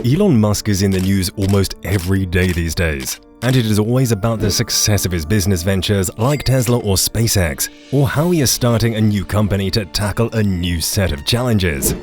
Elon Musk is in the news almost every day these days, and it is always about the success of his business ventures like Tesla or SpaceX, or how he is starting a new company to tackle a new set of challenges.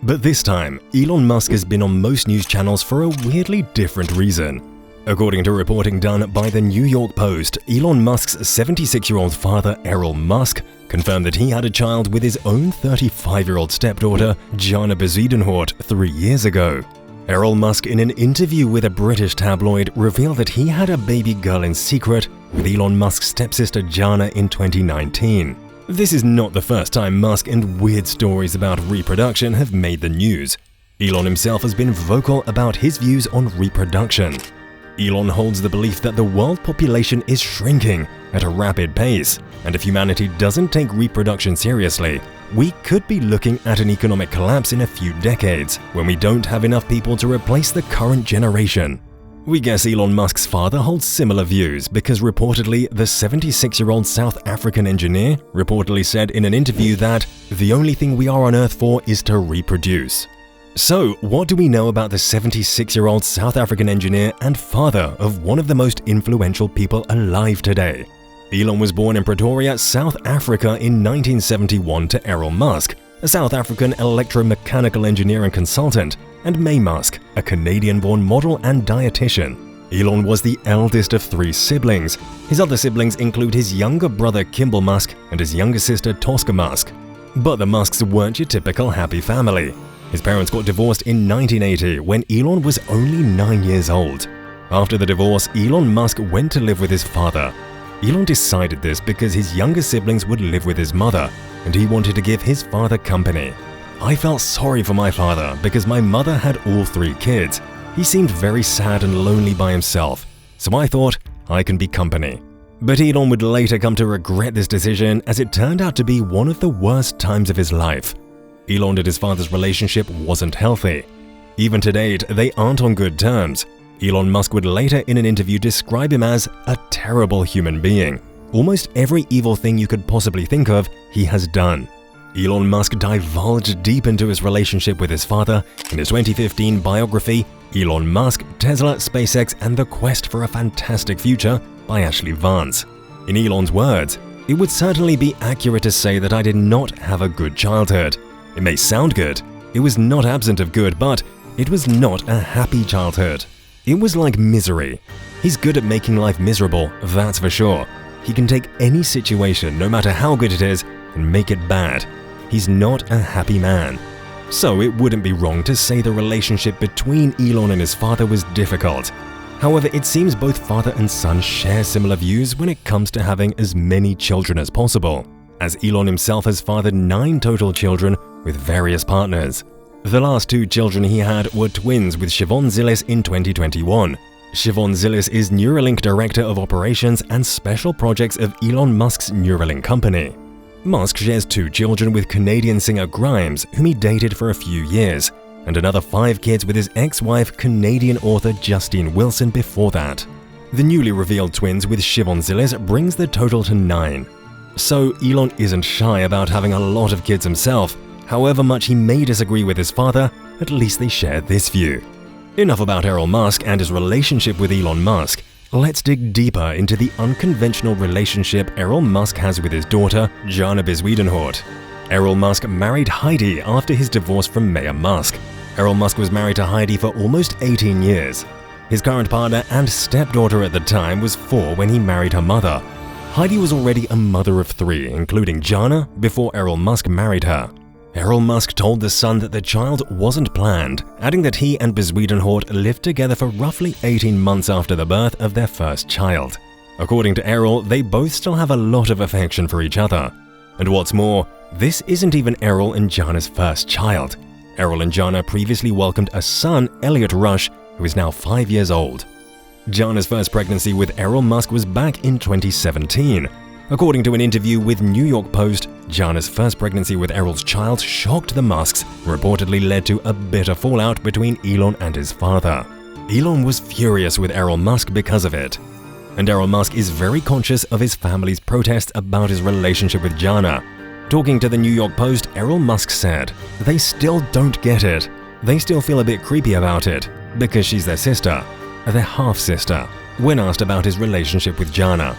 But this time, Elon Musk has been on most news channels for a weirdly different reason. According to reporting done by the New York Post, Elon Musk's 76-year-old father, Errol Musk, confirmed that he had a child with his own 35-year-old stepdaughter, Jana Bezuidenhout, 3 years ago. Errol Musk, in an interview with a British tabloid, revealed that he had a baby girl in secret with Elon Musk's stepsister Jana in 2019. This is not the first time Musk and weird stories about reproduction have made the news. Elon himself has been vocal about his views on reproduction. Elon holds the belief that the world population is shrinking at a rapid pace, and if humanity doesn't take reproduction seriously, we could be looking at an economic collapse in a few decades when we don't have enough people to replace the current generation. We guess Elon Musk's father holds similar views because reportedly the 76-year-old South African engineer reportedly said in an interview that the only thing we are on Earth for is to reproduce. So, what do we know about the 76-year-old South African engineer and father of one of the most influential people alive today? Elon was born in Pretoria, South Africa in 1971 to Errol Musk, a South African electromechanical engineer and consultant, and May Musk, a Canadian-born model and dietitian. Elon was the eldest of 3 siblings. His other siblings include his younger brother Kimball Musk and his younger sister Tosca Musk. But the Musks weren't your typical happy family. His parents got divorced in 1980 when Elon was only 9 years old. After the divorce, Elon Musk went to live with his father. Elon decided this because his younger siblings would live with his mother, and he wanted to give his father company. I felt sorry for my father because my mother had all 3 kids. He seemed very sad and lonely by himself, so I thought I can be company. But Elon would later come to regret this decision as it turned out to be one of the worst times of his life. Elon and his father's relationship wasn't healthy. Even to date, they aren't on good terms. Elon Musk would later in an interview describe him as a terrible human being. Almost every evil thing you could possibly think of, he has done. Elon Musk divulged deep into his relationship with his father in his 2015 biography, Elon Musk, Tesla, SpaceX, and the Quest for a Fantastic Future by Ashley Vance. In Elon's words, "It would certainly be accurate to say that I did not have a good childhood. It may sound good. It was not absent of good, but it was not a happy childhood. It was like misery. He's good at making life miserable, that's for sure. He can take any situation, no matter how good it is, and make it bad. He's not a happy man." So it wouldn't be wrong to say the relationship between Elon and his father was difficult. However, it seems both father and son share similar views when it comes to having as many children as possible, as Elon himself has fathered 9 total children with various partners. The last 2 children he had were twins with Shivon in 2021. Shivon is Neuralink Director of Operations and Special Projects of Elon Musk's Neuralink company. Musk shares 2 children with Canadian singer Grimes, whom he dated for a few years, and another 5 kids with his ex-wife, Canadian author Justine Wilson before that. The newly revealed twins with Shivon brings the total to 9. So Elon isn't shy about having a lot of kids himself. However much he may disagree with his father, at least they share this view. Enough about Errol Musk and his relationship with Elon Musk. Let's dig deeper into the unconventional relationship Errol Musk has with his daughter, Jana Bezuidenhout. Errol Musk married Heidi after his divorce from Mayor Musk. Errol Musk was married to Heidi for almost 18 years. His current partner and stepdaughter at the time was 4 when he married her mother. Heidi was already a mother of 3, including Jana, before Errol Musk married her. Errol Musk told The Sun that the child wasn't planned, adding that he and Bezuidenhout lived together for roughly 18 months after the birth of their first child. According to Errol, they both still have a lot of affection for each other. And what's more, this isn't even Errol and Jana's first child. Errol and Jana previously welcomed a son, Elliot Rush, who is now 5 years old. Jana's first pregnancy with Errol Musk was back in 2017. According to an interview with New York Post, Jana's first pregnancy with Errol's child shocked the Musks, reportedly led to a bitter fallout between Elon and his father. Elon was furious with Errol Musk because of it. And Errol Musk is very conscious of his family's protests about his relationship with Jana. Talking to the New York Post, Errol Musk said, "They still don't get it. They still feel a bit creepy about it. because she's their sister, their half-sister, when asked about his relationship with Jana.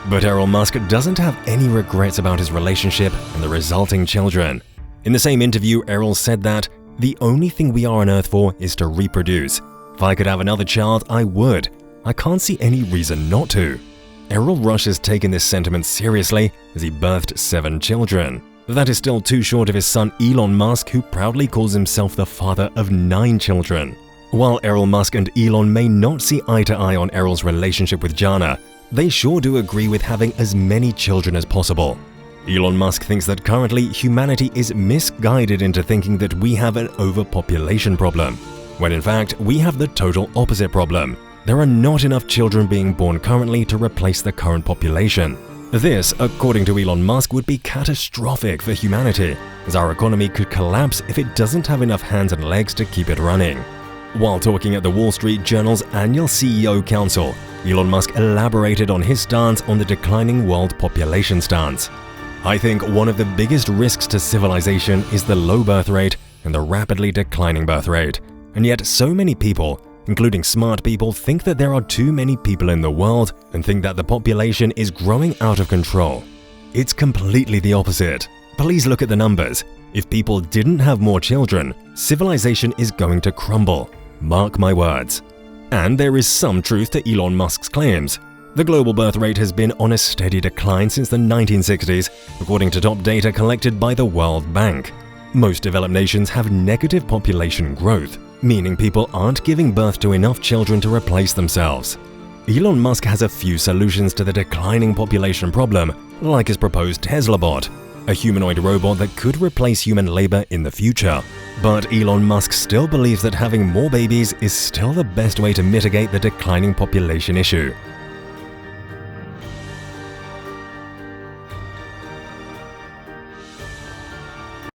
But Errol Musk doesn't have any regrets about his relationship and the resulting children. In the same interview, Errol said that, "The only thing we are on Earth for is to reproduce. If I could have another child, I would. I can't see any reason not to." Errol Rush has taken this sentiment seriously as he birthed 7 children. That is still too short of his son Elon Musk, who proudly calls himself the father of 9 children. While Errol Musk and Elon may not see eye to eye on Errol's relationship with Jana, they sure do agree with having as many children as possible. Elon Musk thinks that currently humanity is misguided into thinking that we have an overpopulation problem, when in fact we have the total opposite problem. There are not enough children being born currently to replace the current population. This, according to Elon Musk, would be catastrophic for humanity, as our economy could collapse if it doesn't have enough hands and legs to keep it running. While talking at the Wall Street Journal's annual CEO Council, Elon Musk elaborated on his stance on the declining world population stance. "I think one of the biggest risks to civilization is the low birth rate and the rapidly declining birth rate. And yet so many people, including smart people, think that there are too many people in the world and think that the population is growing out of control. It's completely the opposite. Please look at the numbers. If people didn't have more children, civilization is going to crumble. Mark my words." And there is some truth to Elon Musk's claims. The global birth rate has been on a steady decline since the 1960s, according to top data collected by the World Bank. Most developed nations have negative population growth, meaning people aren't giving birth to enough children to replace themselves. Elon Musk has a few solutions to the declining population problem, like his proposed Tesla bot, a humanoid robot that could replace human labor in the future. But Elon Musk still believes that having more babies is still the best way to mitigate the declining population issue.